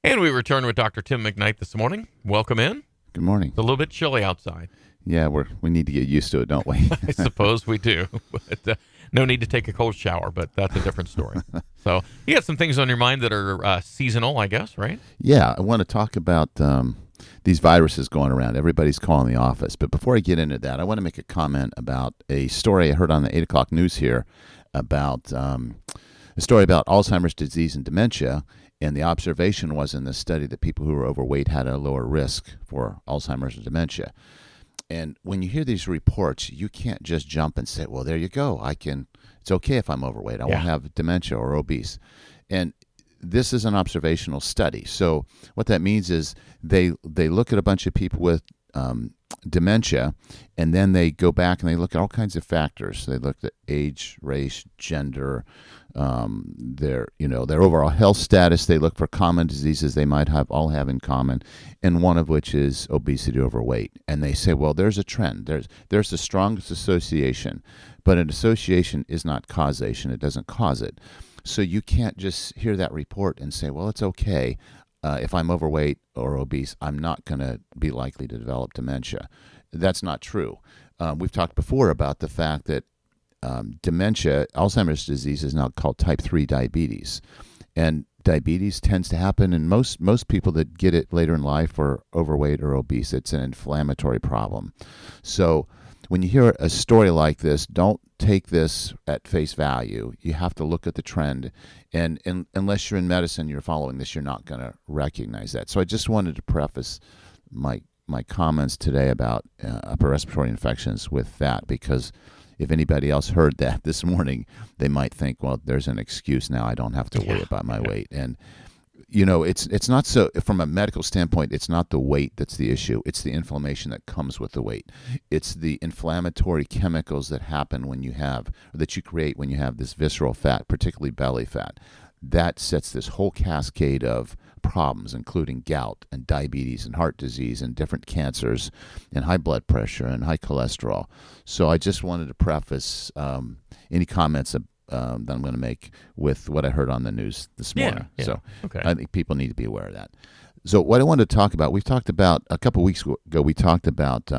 And we return with Dr. Tim McKnight this morning. Welcome in. Good morning. It's a little bit chilly outside. Yeah, we need to get used to it, don't we? I suppose we do. But no need to take a cold shower, but that's a different story. So you got some things on your mind that are seasonal, I guess, right? Yeah, I want to talk about these viruses going around. Everybody's calling the office. But before I get into that, I want to make a comment about a story I heard on the 8 o'clock news here about a story about Alzheimer's disease and dementia. And the observation was in this study that people who were overweight had a lower risk for Alzheimer's and dementia. And when you hear these reports, you can't just jump and say, well, there you go. It's okay if I'm overweight. I won't have dementia or obese. And this is an observational study. So what that means is they look at a bunch of people with dementia, and then they go back and they look at all kinds of factors. They look at age, race, gender, their overall health status. They look for common diseases they might all have in common, and one of which is obesity, overweight. And they say, well, there's a trend. There's the strongest association, but an association is not causation. It doesn't cause it. So you can't just hear that report and say, well, it's okay. If I'm overweight or obese, I'm not going to be likely to develop dementia. That's not true. We've talked before about the fact that dementia, Alzheimer's disease, is now called type 3 diabetes. And diabetes tends to happen in most people that get it later in life or overweight or obese. It's an inflammatory problem. So when you hear a story like this, don't take this at face value. You have to look at the trend. And unless you're in medicine, you're following this, you're not going to recognize that. So I just wanted to preface my comments today about upper respiratory infections with that, because if anybody else heard that this morning, they might think, well, there's an excuse now. I don't have to worry about my weight. And it's not so, from a medical standpoint, it's not the weight that's the issue. It's the inflammation that comes with the weight. It's the inflammatory chemicals that happen that you create when you have this visceral fat, particularly belly fat. That sets this whole cascade of problems, including gout and diabetes and heart disease and different cancers and high blood pressure and high cholesterol. So I just wanted to preface any comments that I'm going to make with what I heard on the news this morning. Yeah. So Okay. I think people need to be aware of that. So what I wanted to talk about, a couple of weeks ago, we talked about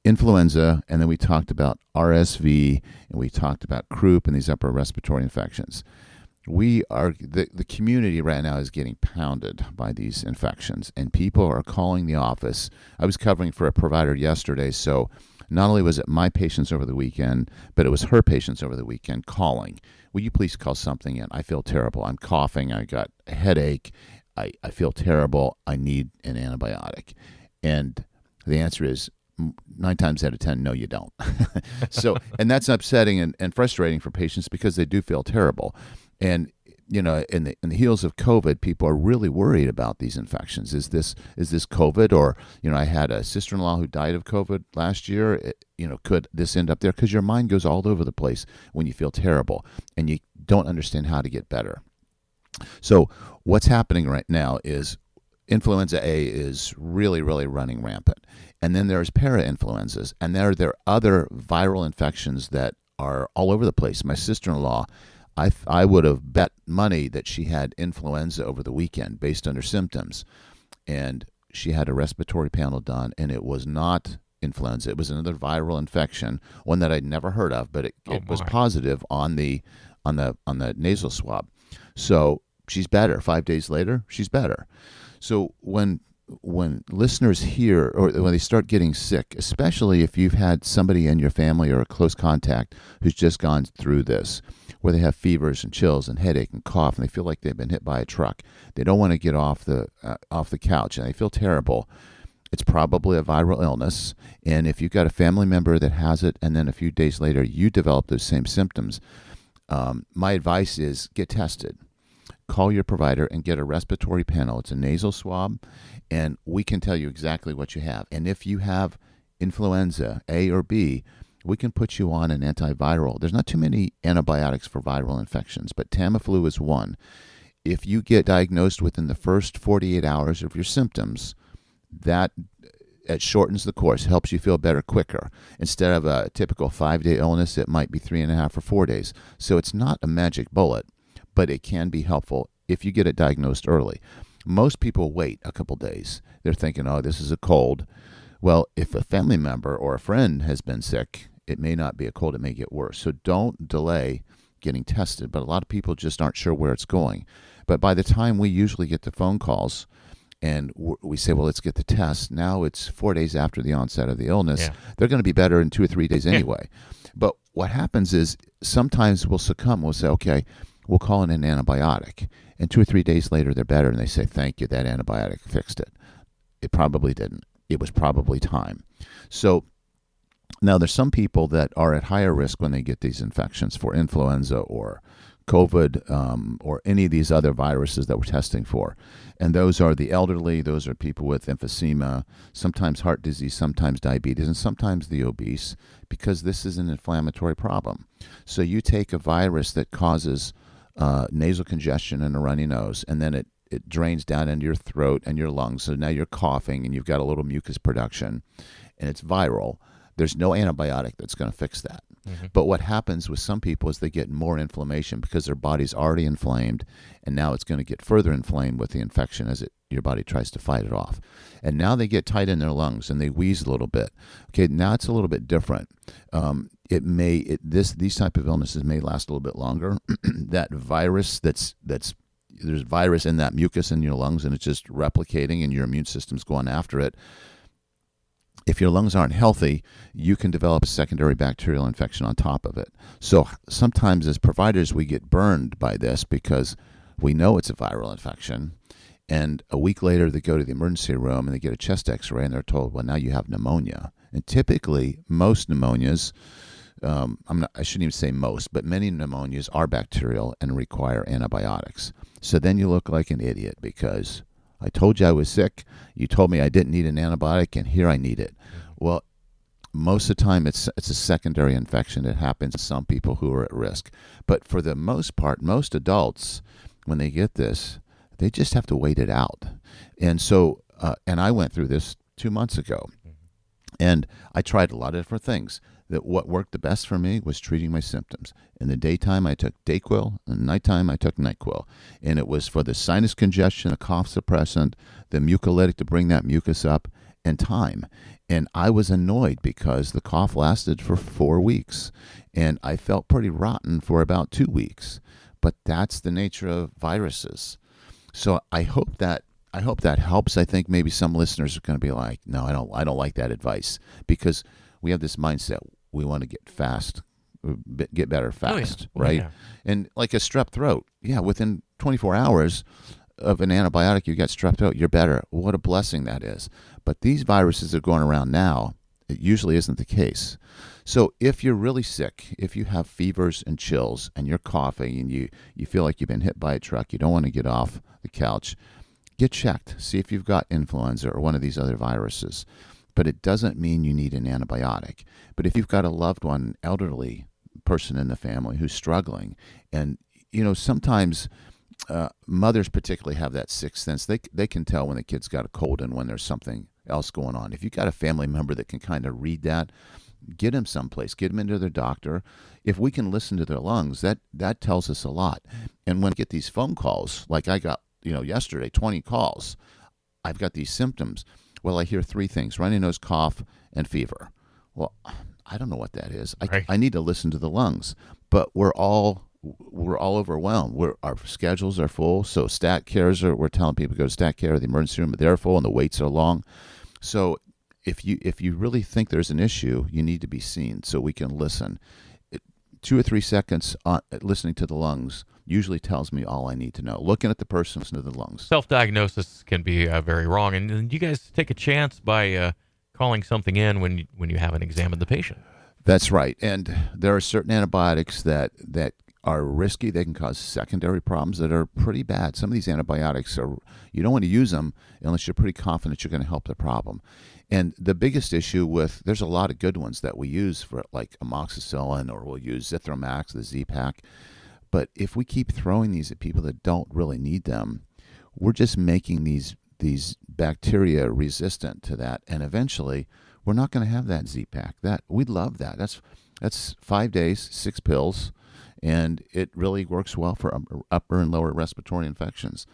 influenza, and then we talked about RSV, and we talked about croup and these upper respiratory infections. The community right now is getting pounded by these infections, and people are calling the office. I was covering for a provider yesterday, so not only was it my patients over the weekend, but it was her patients over the weekend calling. Will you please call something in? I feel terrible. I'm coughing. I got a headache. I feel terrible. I need an antibiotic. And the answer is 9 times out of 10, no, you don't. And that's upsetting and frustrating for patients because they do feel terrible. And in the heels of COVID, people are really worried about these infections. Is this COVID? Or I had a sister-in-law who died of COVID last year. Could this end up there? Because your mind goes all over the place when you feel terrible and you don't understand how to get better. So what's happening right now is influenza A is really, really running rampant. And then there's parainfluenzas, and there are other viral infections that are all over the place. My sister-in-law, I would have bet money that she had influenza over the weekend based on her symptoms. And she had a respiratory panel done, and it was not influenza. It was another viral infection, one that I'd never heard of, but it was positive on the nasal swab. So she's better. 5 days later, she's better. So when listeners hear, or when they start getting sick, especially if you've had somebody in your family or a close contact who's just gone through this, where they have fevers and chills and headache and cough, and they feel like they've been hit by a truck, they don't want to get off the couch, and they feel terrible, it's probably a viral illness. And if you've got a family member that has it, and then a few days later you develop those same symptoms, my advice is get tested. Call your provider and get a respiratory panel. It's a nasal swab, and we can tell you exactly what you have. And if you have influenza A or B, we can put you on an antiviral. There's not too many antibiotics for viral infections, but Tamiflu is one. If you get diagnosed within the first 48 hours of your symptoms, that it shortens the course, helps you feel better quicker. Instead of a typical 5-day illness, it might be 3.5 or 4 days. So it's not a magic bullet, but it can be helpful if you get it diagnosed early. Most people wait a couple days. They're thinking, oh, this is a cold. Well, if a family member or a friend has been sick, it may not be a cold. It may get worse. So don't delay getting tested. But a lot of people just aren't sure where it's going. But by the time we usually get the phone calls and we say, well, let's get the test, now it's 4 days after the onset of the illness. Yeah. They're going to be better in 2 or 3 days anyway. But what happens is sometimes we'll succumb. We'll say, okay, we'll call in an antibiotic. And 2 or 3 days later, they're better. And they say, thank you, that antibiotic fixed it. It probably didn't. It was probably time. So now there's some people that are at higher risk when they get these infections for influenza or COVID or any of these other viruses that we're testing for. And those are the elderly, those are people with emphysema, sometimes heart disease, sometimes diabetes, and sometimes the obese, because this is an inflammatory problem. So you take a virus that causes nasal congestion and a runny nose, and then it drains down into your throat and your lungs. So now you're coughing and you've got a little mucus production, and it's viral. There's no antibiotic that's going to fix that. Mm-hmm. But what happens with some people is they get more inflammation because their body's already inflamed, and now it's going to get further inflamed with the infection as your body tries to fight it off. And now they get tight in their lungs and they wheeze a little bit. Okay, now it's a little bit different. These type of illnesses may last a little bit longer. That virus there's virus in that mucus in your lungs, and it's just replicating, and your immune system's going after it. If your lungs aren't healthy, you can develop a secondary bacterial infection on top of it. So sometimes as providers, we get burned by this because we know it's a viral infection. And a week later, they go to the emergency room and they get a chest x-ray and they're told, well, now you have pneumonia. And typically, most pneumonias, I shouldn't even say most, but many pneumonias are bacterial and require antibiotics. So then you look like an idiot because I told you I was sick. You told me I didn't need an antibiotic, and here I need it. Well, most of the time it's a secondary infection. It happens to some people who are at risk. But for the most part, most adults, when they get this, they just have to wait it out. And so, and I went through this 2 months ago, and I tried a lot of different things. That what worked the best for me was treating my symptoms. In the daytime, I took Dayquil. In the nighttime, I took NyQuil. And it was for the sinus congestion, a cough suppressant, the mucolytic to bring that mucus up, and time. And I was annoyed because the cough lasted for 4 weeks. And I felt pretty rotten for about 2 weeks. But that's the nature of viruses. So I hope that helps. I think maybe some listeners are going to be like, no, I don't like that advice, because we have this mindset. We want to get better fast, right? Yeah. And like a strep throat, within 24 hours of an antibiotic, you got strep throat, you're better. What a blessing that is. But these viruses that are going around now, it usually isn't the case. So if you're really sick, if you have fevers and chills and you're coughing and you feel like you've been hit by a truck, you don't want to get off the couch, get checked. See if you've got influenza or one of these other viruses. But it doesn't mean you need an antibiotic. But if you've got a loved one, elderly person in the family who's struggling, and sometimes mothers particularly have that sixth sense. They can tell when the kid's got a cold and when there's something else going on. If you've got a family member that can kind of read that, get them someplace, get them into their doctor. If we can listen to their lungs, that tells us a lot. And when I get these phone calls, like I got yesterday, 20 calls, I've got these symptoms. Well, I hear 3 things: runny nose, cough, and fever. Well, I don't know what that is. I need to listen to the lungs. But we're all overwhelmed. Our schedules are full. So stat cares we're telling people to go to stat care or the emergency room, but they're full and the waits are long. So if you really think there's an issue, you need to be seen so we can listen. 2 or 3 seconds listening to the lungs usually tells me all I need to know. Looking at the person, listening to the lungs. Self-diagnosis can be very wrong, and you guys take a chance by calling something in when you haven't examined the patient. That's right, and there are certain antibiotics that are risky. They can cause secondary problems that are pretty bad. Some of these antibiotics you don't want to use them unless you're pretty confident you're going to help the problem. And the biggest issue there's a lot of good ones that we use for like amoxicillin, or we'll use Zithromax, the Z-Pak. But if we keep throwing these at people that don't really need them, we're just making these bacteria resistant to that, and eventually we're not going to have that Z-Pak. We'd love that. That's 5 days, 6 pills, and it really works well for upper and lower respiratory infections.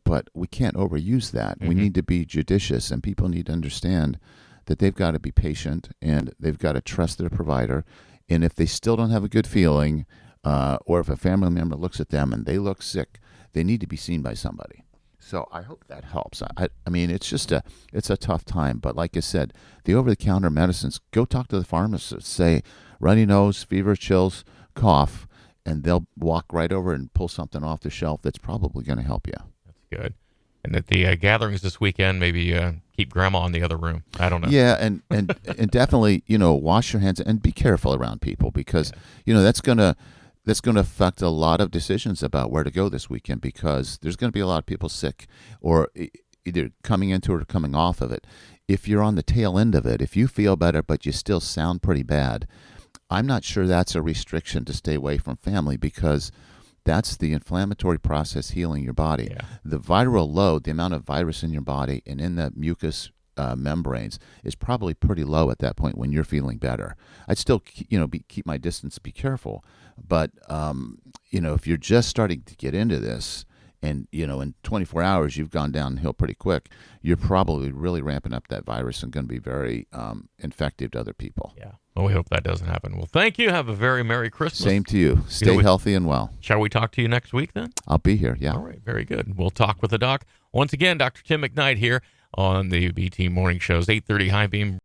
but we can't overuse that. We need to be judicious, and people need to understand that they've got to be patient and they've got to trust their provider. And if they still don't have a good feeling, or if a family member looks at them and they look sick, they need to be seen by somebody. So I hope that helps. I mean, it's a tough time, but like I said, the over-the-counter medicines, go talk to the pharmacist, say runny nose, fever, chills, cough, and they'll walk right over and pull something off the shelf that's probably going to help you. That's good. And at the gatherings this weekend, maybe keep grandma in the other room. I don't know. Yeah, and definitely, wash your hands and be careful around people, because that's gonna affect a lot of decisions about where to go this weekend, because there's going to be a lot of people sick, or either coming into it or coming off of it. If you're on the tail end of it, if you feel better but you still sound pretty bad, I'm not sure that's a restriction to stay away from family, because that's the inflammatory process healing your body. Yeah. The viral load, the amount of virus in your body and in the mucous membranes, is probably pretty low at that point when you're feeling better. I'd still keep my distance, be careful, but if you're just starting to get into this, and in 24 hours you've gone downhill pretty quick, you're probably really ramping up that virus and going to be very infective to other people. Yeah. Well, we hope that doesn't happen. Well, thank you. Have a very Merry Christmas. Same to you. Stay healthy and well. Shall we talk to you next week then? I'll be here. Yeah. All right. Very good. We'll talk with the doc. Once again, Dr. Tim McKnight here on the BT Morning Show's 8:30 High Beam.